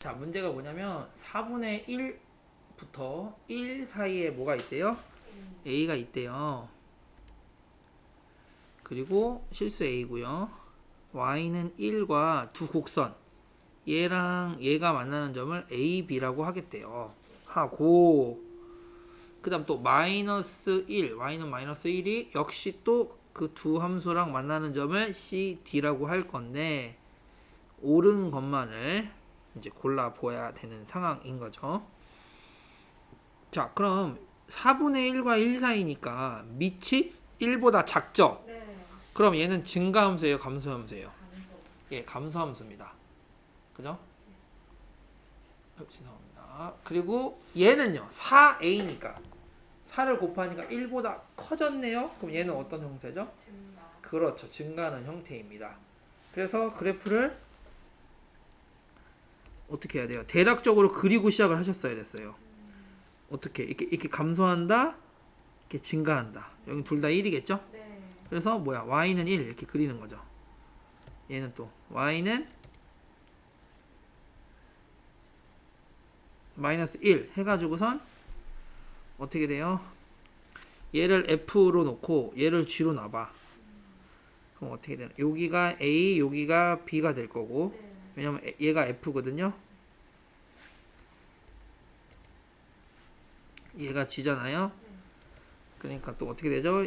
자, 문제가 뭐냐면 4분의 1부터 1 사이에 뭐가 있대요? A가 있대요. 그리고 실수 A고요. Y는 1과 두 곡선 얘랑 얘가 만나는 점을 A, B라고 하겠대요. 하고 그 다음 또 마이너스 1, Y는 마이너스 1이 역시 또 그 두 함수랑 만나는 점을 C, D라고 할 건데 옳은 것만을 이제 골라보아야 되는 상황인 거죠. 자, 그럼 4분의 1과 1 사이니까 밑이 1보다 작죠? 네. 그럼 얘는 증가함수예요? 감소함수예요? 예, 감소함수입니다. 그죠? 죄송합니다. 그리고 얘는요, 4a니까 4를 곱하니까 1보다 커졌네요? 그럼 얘는 어떤 형태죠? 증가. 그렇죠. 증가하는 형태입니다. 그래서 그래프를 어떻게 해야 돼요? 대략적으로 그리고 시작을 하셨어야 됐어요. 어떻게? 이렇게 감소한다, 이렇게 증가한다. 여기 둘 다 1이겠죠? 네. 그래서 뭐야? y는 1 이렇게 그리는 거죠. 얘는 또 y는 마이너스 1 해가지고선 어떻게 돼요? 얘를 f로 놓고 얘를 g로 놔봐. 그럼 어떻게 되나? 여기가 a, 여기가 b가 될 거고, 네. 왜냐면 얘가 f거든요. 얘가 g잖아요. 그러니까 또 어떻게 되죠?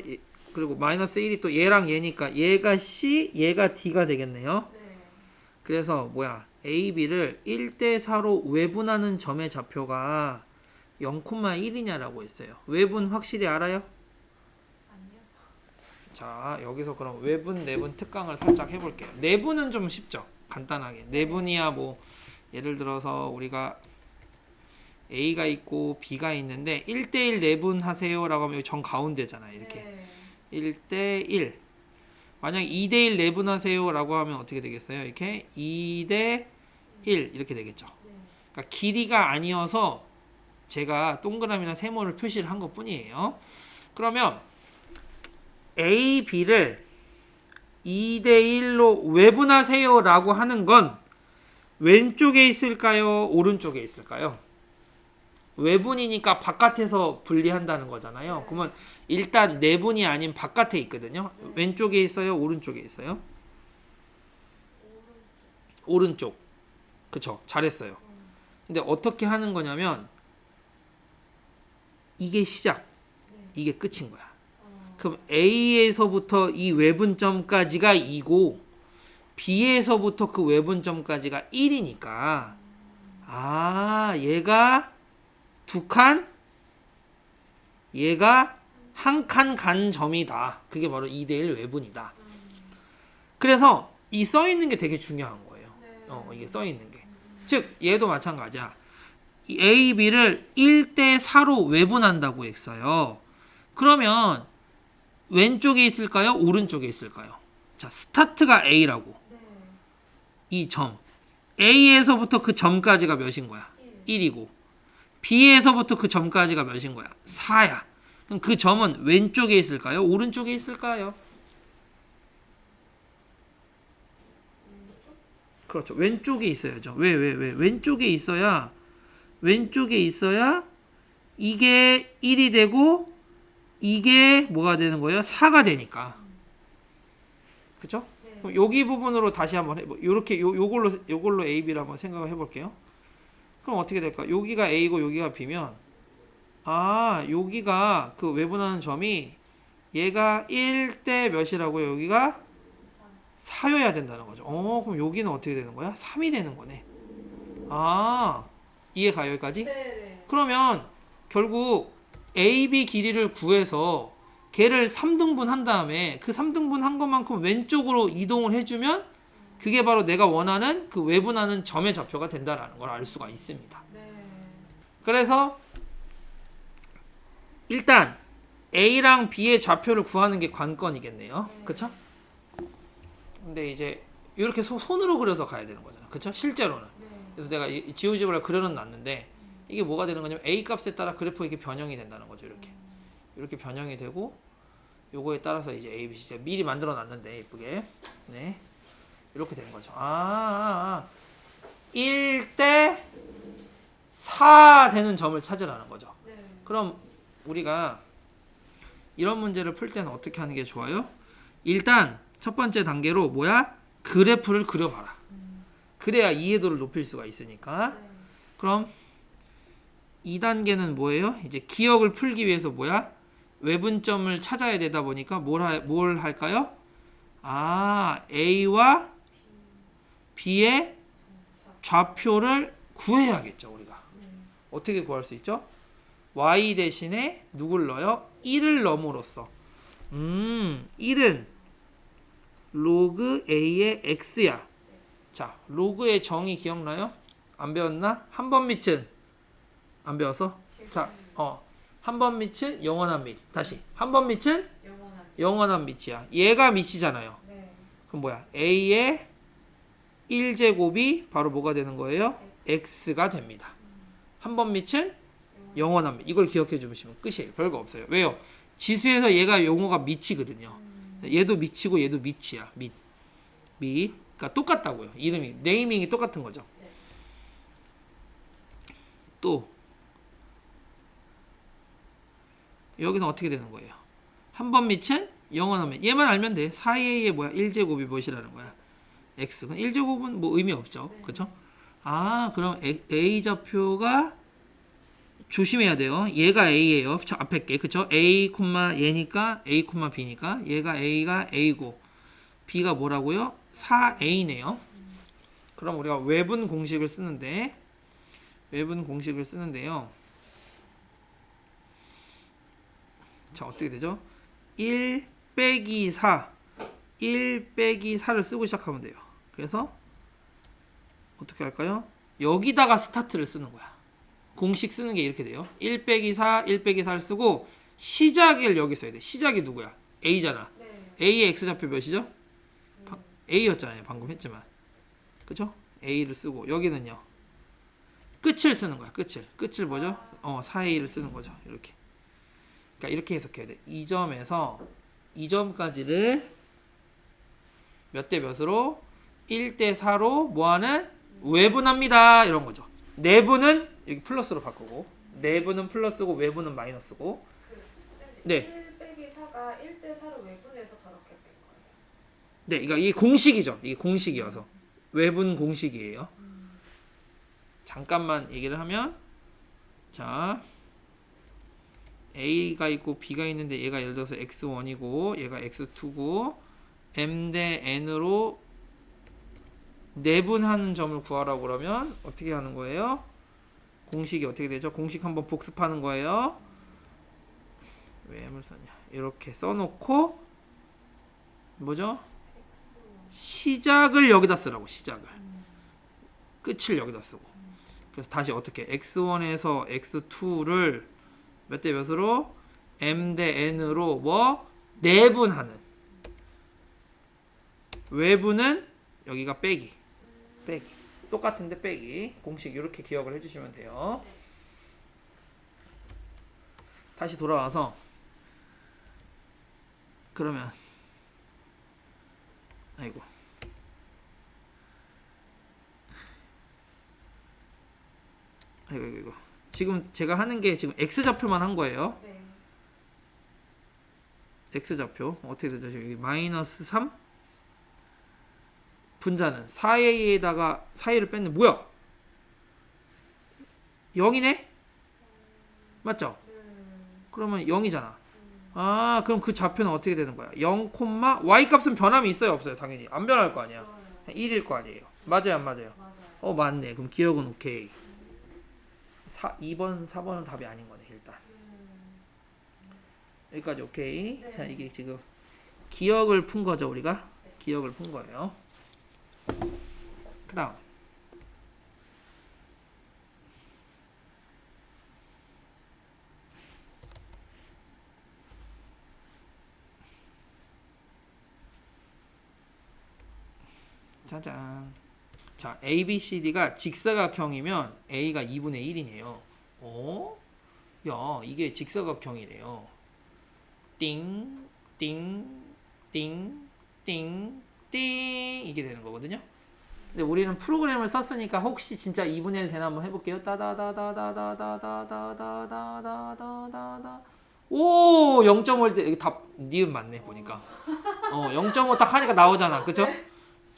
그리고 마이너스 1이 또 얘랑 얘니까 얘가 c, 얘가 d가 되겠네요. 네. 그래서 뭐야? a, b를 1대 4로 외분하는 점의 좌표가 0,1이냐라고 했어요. 외분 확실히 알아요? 아니요. 자, 여기서 그럼 외분, 내분 특강을 살짝 해볼게요. 내분은 좀 쉽죠? 간단하게. 내분이야 뭐 예를 들어서 우리가 A가 있고 B가 있는데 1대1 내분 하세요 라고 하면 여기 정 가운데잖아요. 이렇게. 네. 1대1. 만약 2대1 내분 하세요 라고 하면 어떻게 되겠어요? 이렇게 2대1 이렇게 되겠죠. 네. 그러니까 길이가 아니어서 제가 동그라미나 세모를 표시를 한 것 뿐이에요. 그러면 A, B를 2대1로 외분하세요 라고 하는 건 왼쪽에 있을까요? 오른쪽에 있을까요? 외분이니까 바깥에서 분리한다는 거잖아요. 네. 그러면 일단 내분이 아닌 바깥에 있거든요. 네. 왼쪽에 있어요? 오른쪽에 있어요? 오른쪽. 오른쪽. 그쵸? 잘했어요. 근데 어떻게 하는 거냐면 이게 시작, 네. 이게 끝인 거야. 그럼 A에서부터 이 외분점까지가 2고 B에서부터 그 외분점까지가 1이니까 아, 얘가 두 칸, 얘가 한 칸 간 점이다. 그게 바로 2대1 외분이다. 그래서 이 써 있는 게 되게 중요한 거예요. 네. 이게 써 있는 게. 즉 얘도 마찬가지야. 이 A, B를 1대 4로 외분한다고 했어요. 그러면 왼쪽에 있을까요? 오른쪽에 있을까요? 자, 스타트가 A라고. 네. 이 점. A에서부터 그 점까지가 몇인 거야? 1. 1이고. B에서부터 그 점까지가 몇인 거야? 4야. 그럼 그 점은 왼쪽에 있을까요? 오른쪽에 있을까요? 왼쪽? 그렇죠. 왼쪽에 있어야죠. 왜? 왼쪽에 있어야 이게 1이 되고 이게 뭐가 되는 거예요? 4가 되니까. 그죠? 네. 그럼 여기 부분으로 다시 한번 해. 요렇게 요걸로 A, B를 한번 생각을 해 볼게요. 그럼 어떻게 될까? 여기가 A고 여기가 B면 아, 여기가 그 외분하는 점이 얘가 1대 몇이라고요? 여기가 4여야 된다는 거죠. 그럼 여기는 어떻게 되는 거야? 3이 되는 거네. 아, 이해가 여기까지? 네. 네. 그러면 결국 AB 길이를 구해서 걔를 3등분 한 다음에 그 3등분 한 것만큼 왼쪽으로 이동을 해주면 그게 바로 내가 원하는 그 외분하는 점의 좌표가 된다는 걸 알 수가 있습니다. 네. 그래서 일단 A랑 B의 좌표를 구하는 게 관건이겠네요. 네. 그쵸? 근데 이제 이렇게 손으로 그려서 가야 되는 거잖아. 그쵸? 실제로는. 네. 그래서 내가 지우집을 그려는 놨는데 이게 뭐가 되는 거냐면 A 값에 따라 그래프가 이렇게 변형이 된다는 거죠. 이렇게 변형이 되고 요거에 따라서 이제 A, B, C 미리 만들어 놨는데 예쁘게 네 이렇게 되는 거죠. 1대 4 되는 점을 찾으라는 거죠. 네. 그럼 우리가 이런 문제를 풀 때는 어떻게 하는 게 좋아요? 일단 첫 번째 단계로 뭐야? 그래프를 그려봐라. 그래야 이해도를 높일 수가 있으니까. 네. 그럼 2단계는 뭐예요? 이제 기억을 풀기 위해서 뭐야? 외분점을 찾아야 되다 보니까 뭘 할까요? A와 B의 좌표를 구해야겠죠, 우리가. 어떻게 구할 수 있죠? Y 대신에 누굴 넣어요? 1을 넣음으로써. 1은 로그 A의 X야. 자, 로그의 정의 기억나요? 안 배웠나? 한 번 밑은 안 배웠어? 자, 한 번 밑은 영원한 밑. 다시. 한 번 밑은 영원한. 영원한 밑이야. 얘가 밑이잖아요. 네. 그럼 뭐야? A의 1제곱이 바로 뭐가 되는 거예요? X가 됩니다. 한 번 밑은 영원한 밑. 이걸 기억해 주시면 끝이에요. 별거 없어요. 왜요? 지수에서 얘가 용어가 밑이거든요. 얘도 밑이고 얘도 밑이야. 밑. 그러니까 똑같다고요. 이름이. 네이밍이 똑같은 거죠. 네. 또 여기서 어떻게 되는 거예요? 한 번 밑은 영원한 밑. 얘만 알면 돼. 4A의 뭐야? 1제곱이 무엇이라는 거야? X. 1제곱은 뭐 의미 없죠. 네. 그렇죠? 그럼 A 좌표가 조심해야 돼요. 얘가 A예요. 저 앞에 게. 그쵸? A, 얘니까 A, B니까 얘가 A가 A고 B가 뭐라고요? 4A네요. 그럼 우리가 외분 공식을 쓰는데요. '자, 어떻게 되죠? 1 빼기 4 1-4를 쓰고 시작하면 돼요. 그래서 어떻게 할까요? 여기다가 스타트를 쓰는 거야. 공식 쓰는 게 이렇게 돼요. 1 빼기 4, 1 빼기 4를 쓰고 시작을 여기 써야 돼. 시작이 누구야? A잖아. 네. A의 X좌표 몇이죠? A였잖아요. 방금 했지만. 그죠? A를 쓰고 여기는요. 끝을 쓰는 거야. 끝을 뭐죠? 4A를 쓰는 거죠. 이렇게. 그러니까 이렇게 해석해야 돼. 이 점에서 이 점까지를 몇 대 몇으로? 1대 4로 뭐하는? 외분합니다. 이런 거죠. 내분은 여기 플러스로 바꾸고 내분은 플러스고 외분은 마이너스고. 네. 1 빼기 4가 1대 4로 외분해서 저렇게 된 거예요. 네, 그러니까 이게 공식이죠. 이게 공식이어서 외분 공식이에요. 잠깐만 얘기를 하면, 자, A가 있고 B가 있는데 얘가 예를 들어서 X1이고 얘가 X2고 M 대 N으로 내분하는 점을 구하라고 그러면 어떻게 하는 거예요? 공식이 어떻게 되죠? 공식 한번 복습하는 거예요. 왜 M을 썼냐? 이렇게 써놓고 뭐죠? 시작을 여기다 쓰라고. 시작을. 끝을 여기다 쓰고. 그래서 다시 어떻게 X1에서 X2를 몇 대 몇으로? M 대 N으로 뭐? 내분하는. 외분은 여기가 빼기. 똑같은데 빼기. 공식 이렇게 기억을 해주시면 돼요. 다시 돌아와서 그러면 아이고 지금 제가 하는 게 지금 X좌표만 한 거예요. 네. X좌표 어떻게 되죠? 여기 마이너스 3 분자는 4A에다가 4A를 뺐는데 뭐야? 0이네? 맞죠? 그러면 0이잖아. 그럼 그 좌표는 어떻게 되는 거야? 0, y 값은 변함이 있어요? 없어요? 당연히 안 변할 거 아니야. 1일 거 아니에요. 맞아요? 안 맞아요? 맞아요. 맞네. 그럼 기억은 오케이. 2번, 4번은 답이 아닌 거네, 일단. 여기까지 오케이. 네. 자, 이게 지금 기억을 푼 거죠, 우리가? 기억을 푼 거예요. 그 다음. 짜잔. 자, A, B, C, D가 직사각형이면 A가 2분의 1이네요. 야, 이게 직사각형이래요. 띵, 띵, 띵, 띵, 띵. 이게 되는 거거든요. 근데 우리는 프로그램을 썼으니까 혹시 진짜 2분의 1 되나 한번 해볼게요. 따다다다다다다다다다다다다다다. 오, 0.5일 때, 다, 니은 맞네, 보니까. 0.5 딱 하니까 나오잖아. 그쵸?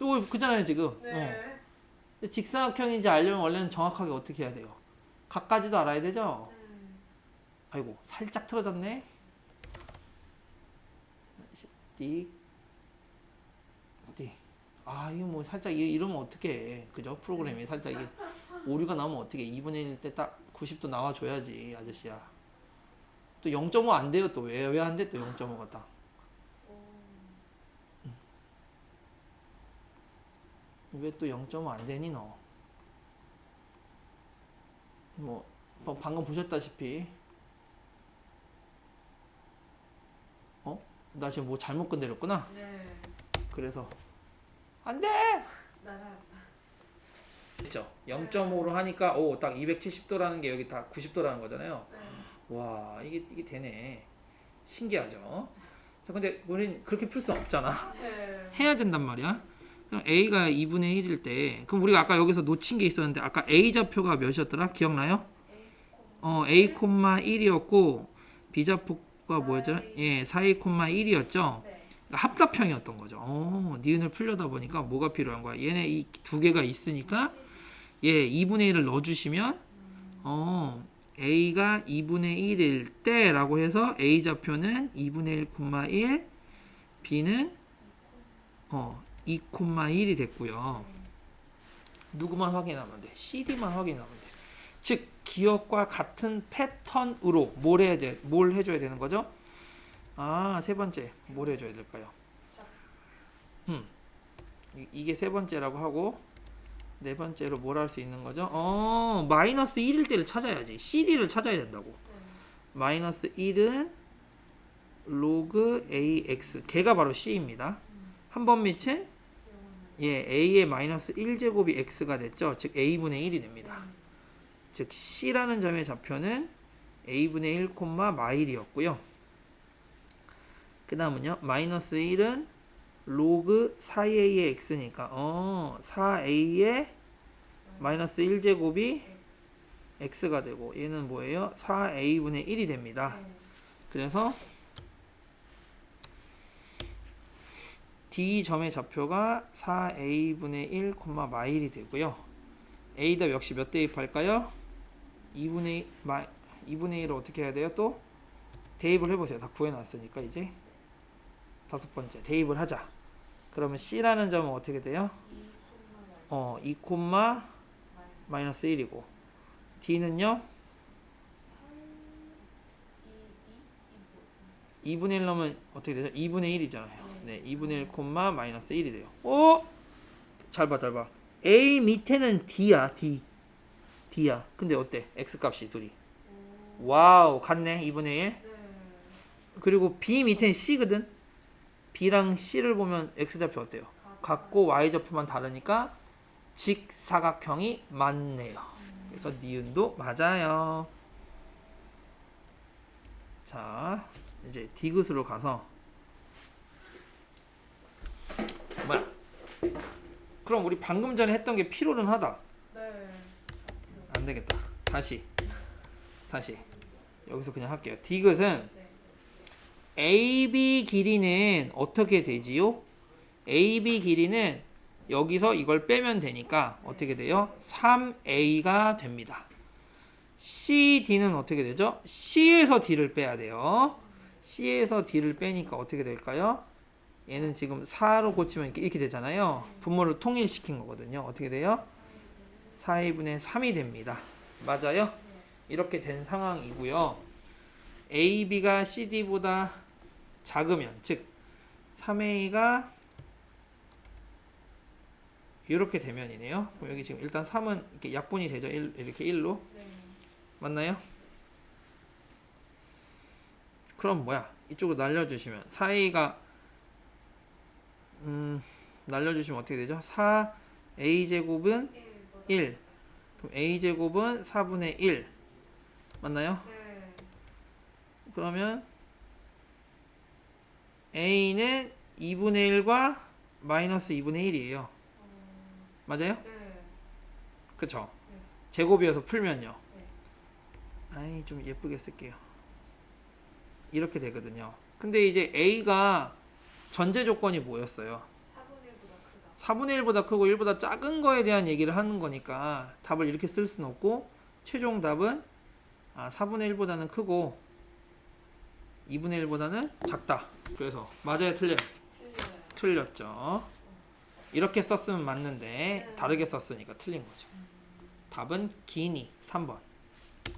오, 그잖아요, 지금. 네. 근데 직사각형인지 알려면 원래는 정확하게 어떻게 해야 돼요? 각까지도 알아야 되죠? 아이고, 살짝 틀어졌네. 띡, 띡. 아, 이거 뭐 살짝 이러면 어떡해. 그죠? 프로그램이 살짝 이게 오류가 나오면 어떻게 2분의 1일 때 딱 90도 나와줘야지, 아저씨야. 또 0.5 안 돼요, 또. 왜 안 돼, 또 0.5가 딱. 왜 또 0.5 안 되니, 너? 뭐, 방금 보셨다시피. 나 지금 뭐 잘못 건드렸구나? 네. 그래서. 안 돼! 나가. 됐죠? 0.5로 하니까, 오, 딱 270도라는 게 여기 다 90도라는 거잖아요. 네. 와, 이게 되네. 신기하죠? 자, 근데 우린 그렇게 풀 수 없잖아. 네. 해야 된단 말이야. 그럼 A가 2분의 1일 때, 그럼 우리가 아까 여기서 놓친 게 있었는데, 아까 A 좌표가 몇이었더라? 기억나요? A, 1이었고, B 좌표가 뭐였죠? 예, 4A, 1이었죠? 네. 그러니까 합답형이었던 거죠. 니은을 풀려다 보니까 뭐가 필요한 거야? 얘네 이 두 개가 있으니까, 예, 2분의 1을 넣어주시면, A가 2분의 1일 때라고 해서 A 좌표는 2분의 1, 1, B는 2, 1이 됐고요. 누구만 확인하면 돼? CD만 확인하면 돼. 즉 기억과 같은 패턴으로 뭘 해줘야 되는 거죠? 아, 세 번째 뭘 해줘야 될까요? 이게 세 번째라고 하고 네 번째로 뭘 할 수 있는 거죠? 마이너스 1일 때를 찾아야지. CD를 찾아야 된다고. 마이너스 1은 로그 AX 걔가 바로 C입니다. 한 번 밑은 예, A의 마이너스 1제곱이 X가 됐죠. 즉 A분의 1이 됩니다. 즉 C라는 점의 좌표는 A분의 1, 마일이었고요. 그 다음은요. 마이너스 1은 로그 4A의 X니까 4A의 마이너스 1제곱이 X가 되고 얘는 뭐예요? 4A분의 1이 됩니다. 그래서 D점의 좌표가 4A분의 1, 마일이 되고요. A답 역시 몇 대입할까요? 2분의 1을 어떻게 해야 돼요? 또 대입을 해보세요. 다 구해놨으니까 이제 다섯 번째 대입을 하자. 그러면 C라는 점은 어떻게 돼요? 2, 마이너스 1이고 D는요? 2분의 1 넣으면 어떻게 되죠? 2분의 1이잖아요. 네, 2분의 1, 마이너스 1이 돼요. 잘 봐. A 밑에는 D야, D야. 근데 어때? X값이 둘이. 와우, 같네, 2분의 1. 그리고 B 밑에는 C거든? B랑 C를 보면 X좌표 어때요? 같고 Y좌표만 다르니까 직사각형이 맞네요. 그래서 니은도 맞아요. 자, 이제 D귿으로 가서 뭐야? 그럼 우리 방금 전에 했던 게 필요는 하다. 네. 안 되겠다. 다시 여기서 그냥 할게요. D귿은 AB 길이는 어떻게 되지요? AB 길이는 여기서 이걸 빼면 되니까 어떻게 돼요? 3A가 됩니다. CD는 어떻게 되죠? C에서 D를 빼야 돼요. C에서 D를 빼니까 어떻게 될까요? 얘는 지금 4로 고치면 이렇게 되잖아요. 분모를 통일시킨 거거든요. 어떻게 돼요? 4분의 3이 됩니다. 맞아요? 이렇게 된 상황이고요. AB가 CD보다 작으면, 즉 3A가 이렇게 되면이네요. 그럼 여기 지금 일단 3은 이렇게 약분이 되죠. 이렇게 1로. 맞나요? 그럼 뭐야? 이쪽으로 날려주시면 4A가 날려주시면 어떻게 되죠? 4A제곱은 1. 그럼 A제곱은 4분의 1. 맞나요? 그러면 A는 2분의 1과 마이너스 2분의 1이에요. 맞아요? 네. 그쵸? 네. 제곱이어서 풀면요. 네. 아이 좀 예쁘게 쓸게요. 이렇게 되거든요. 근데 이제 A가 전제 조건이 뭐였어요? 4분의 1보다 크다. 4분의 1보다 크고 1보다 작은 거에 대한 얘기를 하는 거니까 답을 이렇게 쓸 수는 없고 최종 답은 4분의 1보다는 크고 2분의 1보다는 작다. 그래서 맞아요, 틀려요? 틀려요. 틀렸죠. 이렇게 썼으면 맞는데 네. 다르게 썼으니까 틀린 거죠. 답은 기니 3번.